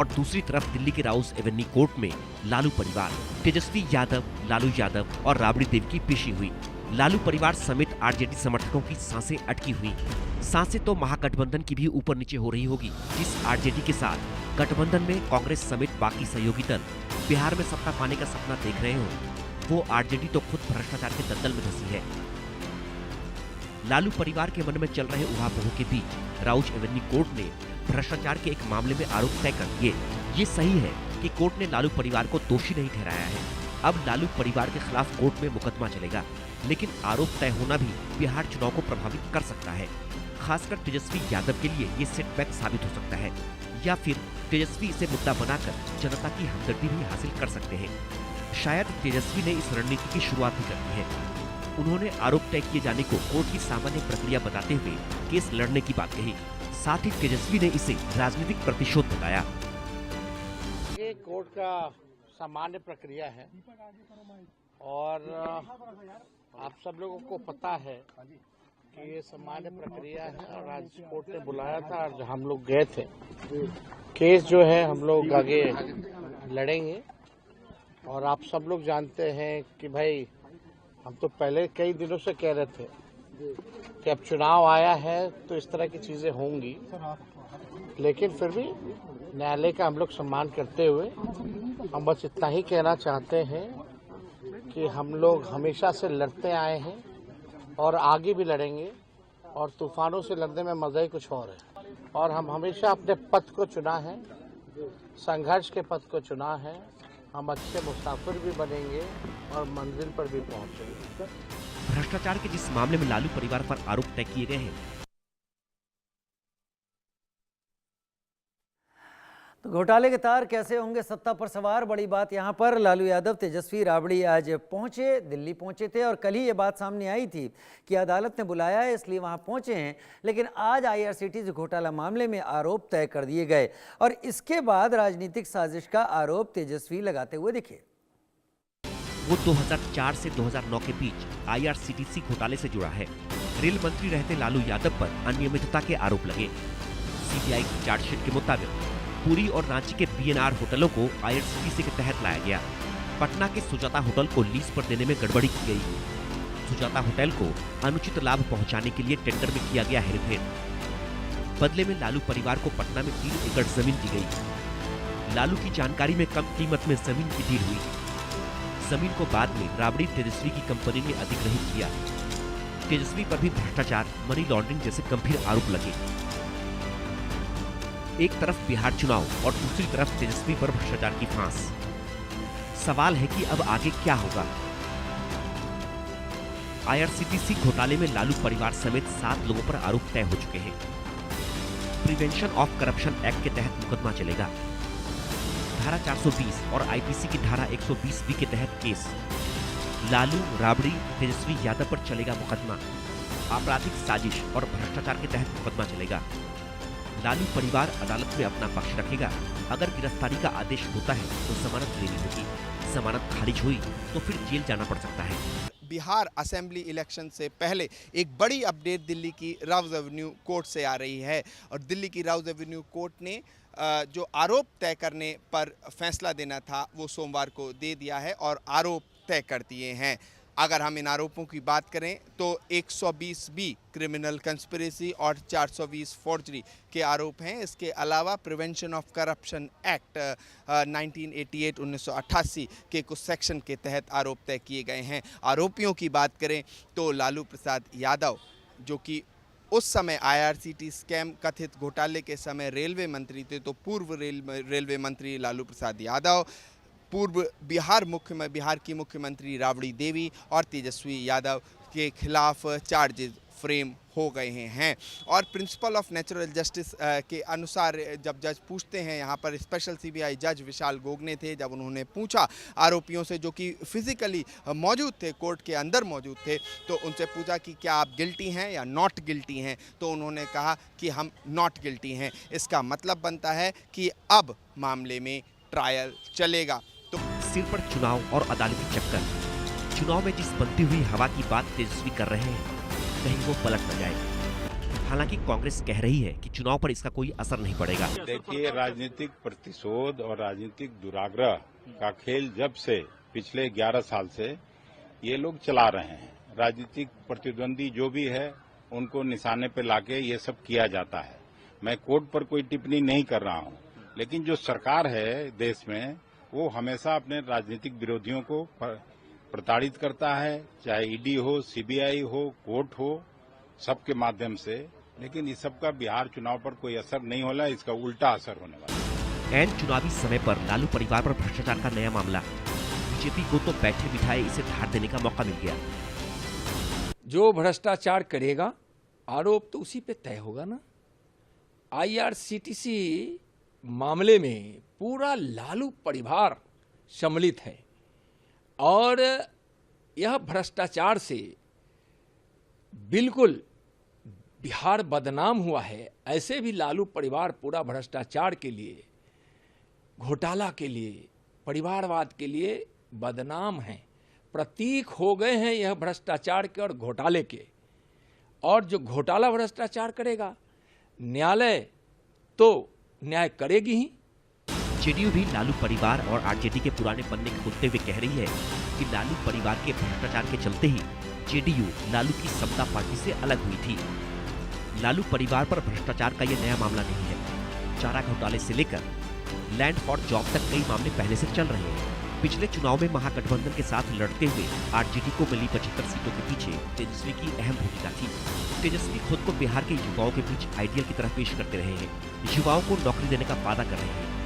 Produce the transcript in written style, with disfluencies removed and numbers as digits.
और दूसरी तरफ दिल्ली के राउस एवेन्यू कोर्ट में लालू परिवार, तेजस्वी यादव, लालू यादव और राबड़ी देवी की पेशी हुई। लालू परिवार समेत आरजेडी समर्थकों की सांसें अटकी हुई। सांसें तो महागठबंधन की भी ऊपर नीचे हो रही होगी। जिस आरजेडी के साथ गठबंधन में कांग्रेस समेत बाकी सहयोगी दल बिहार में सत्ता पाने का सपना देख रहे हो, वो आरजेडी तो खुद भ्रष्टाचार के दलदल में धंसी है। लालू परिवार के मन में चल रहे उहापोह के बीच राउस एवेन्यू कोर्ट ने भ्रष्टाचार के एक मामले में आरोप तय कर दिए। ये सही है कि कोर्ट ने लालू परिवार को दोषी नहीं ठहराया है। अब लालू परिवार के खिलाफ कोर्ट में मुकदमा चलेगा, लेकिन आरोप तय होना भी बिहार चुनाव को प्रभावित कर सकता है। खासकर तेजस्वी यादव के लिए ये सेटबैक साबित हो सकता है, या फिर तेजस्वी इसे मुद्दा बनाकर जनता की हमदर्दी भी हासिल कर सकते हैं। शायद तेजस्वी ने इस रणनीति की शुरुआत भी कर दी है। उन्होंने आरोप तय किए जाने को कोर्ट की सामान्य प्रक्रिया बताते हुए केस लड़ने की बात कही। साथ ही तेजस्वी ने इसे राजनीतिक प्रतिशोध बताया। ये कोर्ट का सामान्य प्रक्रिया है और आप सब लोगों को पता है कि ये सामान्य प्रक्रिया है और आज कोर्ट ने बुलाया था और हम लोग गए थे। केस जो है हम लोग आगे लड़ेंगे और आप सब लोग जानते हैं कि भाई हम तो पहले कई दिनों से कह रहे थे कि अब चुनाव आया है तो इस तरह की चीजें होंगी, लेकिन फिर भी न्यायालय का हम लोग सम्मान करते हुए हम बस इतना ही कहना चाहते हैं कि हम लोग हमेशा से लड़ते आए हैं और आगे भी लड़ेंगे और तूफानों से लड़ने में मजा ही कुछ और है। और हम हमेशा अपने पथ को चुना है, संघर्ष के पथ को चुना है। हम अच्छे मुसाफिर भी बनेंगे और मंजिल पर भी पहुंचेंगे। भ्रष्टाचार के जिस मामले में लालू परिवार पर आरोप तय किए गए हैं, तो घोटाले के तार कैसे होंगे सत्ता पर सवार, बड़ी बात यहाँ पर लालू यादव, तेजस्वी, राबड़ी आज पहुंचे, दिल्ली पहुंचे थे और कल ही ये बात सामने आई थी कि अदालत ने बुलाया है इसलिए वहां पहुंचे हैं। लेकिन आज आईआरसीटीसी घोटाला मामले में आरोप तय कर दिए गए और इसके बाद राजनीतिक साजिश का आरोप तेजस्वी लगाते हुए दिखे। वो 2004 से 2009 के बीच आईआरसीटीसी घोटाले से जुड़ा है। रेल मंत्री रहते लालू यादव पर अनियमितता के आरोप लगे। सीबीआई की चार्जशीट के मुताबिक पुरी और रांची के बीएनआर होटलों को आईआरसीटीसी के तहत लाया गया। पटना के सुजाता होटल को लीज पर देने में गड़बड़ी की गई। सुजाता होटल को अनुचित लाभ पहुंचाने के लिए टेंडर में किया गया हेरफेर। बदले में लालू परिवार को पटना में 3 एकड़ जमीन दी गई। लालू की जानकारी में कम कीमत में जमीन की डील हुई। जमीन को बाद में राबड़ी तेजस्वी की कंपनी ने अधिग्रहित किया। तेजस्वी पर भी भ्रष्टाचार, मनी लॉन्ड्रिंग जैसे गंभीर आरोप लगे। एक तरफ बिहार चुनाव और दूसरी तरफ तेजस्वी पर भ्रष्टाचार की फांस। सवाल है कि अब आगे क्या होगा। आईआरसीटीसी घोटाले में लालू परिवार समेत 7 लोगों पर आरोप तय हो चुके हैं। प्रिवेंशन ऑफ करप्शन एक्ट के तहत मुकदमा चलेगा। धारा 420 और आईपीसी की धारा 120B के तहत केस। लालू, राबड़ी, तेजस्वी यादव पर चलेगा मुकदमा। आपराधिक साजिश और भ्रष्टाचार के तहत मुकदमा चलेगा। लालू परिवार अदालत में अपना पक्ष रखेगा। अगर गिरफ्तारी का आदेश होता है तो जमानत लेनी होगी। जमानत खारिज हुई तो फिर जेल जाना पड़ सकता है। बिहार असेंबली इलेक्शन से पहले एक बड़ी अपडेट दिल्ली की राउस एवेन्यू कोर्ट से आ रही है और दिल्ली की राउस एवेन्यू कोर्ट ने जो आरोप तय करने पर फैसला देना था वो सोमवार को दे दिया है और आरोप तय कर दिए हैं। अगर हम इन आरोपों की बात करें तो 120B क्रिमिनल कंस्पिरेसी और 420 फोर्जरी के आरोप हैं। इसके अलावा प्रिवेंशन ऑफ करप्शन एक्ट 1988 के कुछ सेक्शन के तहत आरोप तय किए गए हैं। आरोपियों की बात करें तो लालू प्रसाद यादव, जो कि उस समय आईआरसीटी स्कैम कथित घोटाले के समय रेलवे मंत्री थे, तो पूर्व रेलवे मंत्री लालू प्रसाद यादव, पूर्व बिहार की मुख्यमंत्री राबड़ी देवी और तेजस्वी यादव के खिलाफ चार्जेस फ्रेम हो गए हैं। और प्रिंसिपल ऑफ नेचुरल जस्टिस के अनुसार जब जज पूछते हैं, यहाँ पर स्पेशल सीबीआई जज विशाल गोगने थे, जब उन्होंने पूछा आरोपियों से जो कि फिजिकली मौजूद थे, कोर्ट के अंदर मौजूद थे, तो उनसे पूछा कि क्या आप गिल्टी हैं या नॉट गिल्टी हैं, तो उन्होंने कहा कि हम नॉट गिल्टी हैं। इसका मतलब बनता है कि अब मामले में ट्रायल चलेगा। तो सिर पर चुनाव और अदालती चक्कर। चुनाव में जिस बनती हुई हवा की बात तेजस्वी कर रहे हैं, कहीं वो पलट न जाए। हालांकि कांग्रेस कह रही है कि चुनाव पर इसका कोई असर नहीं पड़ेगा। देखिए, राजनीतिक प्रतिशोध और राजनीतिक दुराग्रह का खेल जब से पिछले 11 साल से ये लोग चला रहे हैं। राजनीतिक प्रतिद्वंदी जो भी है उनको निशाने पे लाके ये सब किया जाता है। मैं कोर्ट पर कोई टिप्पणी नहीं कर रहा हूं, लेकिन जो सरकार है देश में वो हमेशा अपने राजनीतिक विरोधियों को प्रताड़ित करता है, चाहे ईडी हो, सीबीआई हो, कोर्ट हो, सबके माध्यम से। लेकिन इस सब का बिहार चुनाव पर कोई असर नहीं होला, इसका उल्टा असर होने वाला है। एन चुनावी समय पर लालू परिवार पर भ्रष्टाचार का नया मामला। बीजेपी को तो बैठे बिठाए इसे धार देने का मौका मिल गया। जो भ्रष्टाचार करेगा आरोप तो उसी पे तय होगा ना। आईआरसीटीसी मामले में पूरा लालू परिवार सम्मिलित है और यह भ्रष्टाचार से बिल्कुल बिहार बदनाम हुआ है। ऐसे भी लालू परिवार पूरा भ्रष्टाचार के लिए, घोटाला के लिए, परिवारवाद के लिए बदनाम है। प्रतीक हो गए हैं यह भ्रष्टाचार के और घोटाले के। और जो घोटाला भ्रष्टाचार करेगा न्यायालय तो न्याय करेगी ही। जेडीयू भी लालू परिवार और आरजेडी के पुराने पन्ने खोलते हुए कह रही है कि लालू परिवार के भ्रष्टाचार के चलते ही जेडीयू लालू की समता पार्टी से अलग हुई थी। लालू परिवार पर भ्रष्टाचार का ये नया मामला नहीं है। चारा घोटाले से लेकर लैंड फॉर जॉब तक कई मामले पहले से चल रहे हैं। पिछले चुनाव में महागठबंधन के साथ लड़ते हुए आरजेडी को मिली 75 सीटों के पीछे तेजस्वी की अहम भूमिका थी। तेजस्वी खुद को बिहार के युवाओं के बीच आइडियल की तरह पेश करते रहे हैं। युवाओं को नौकरी देने का वादा कर रहे हैं।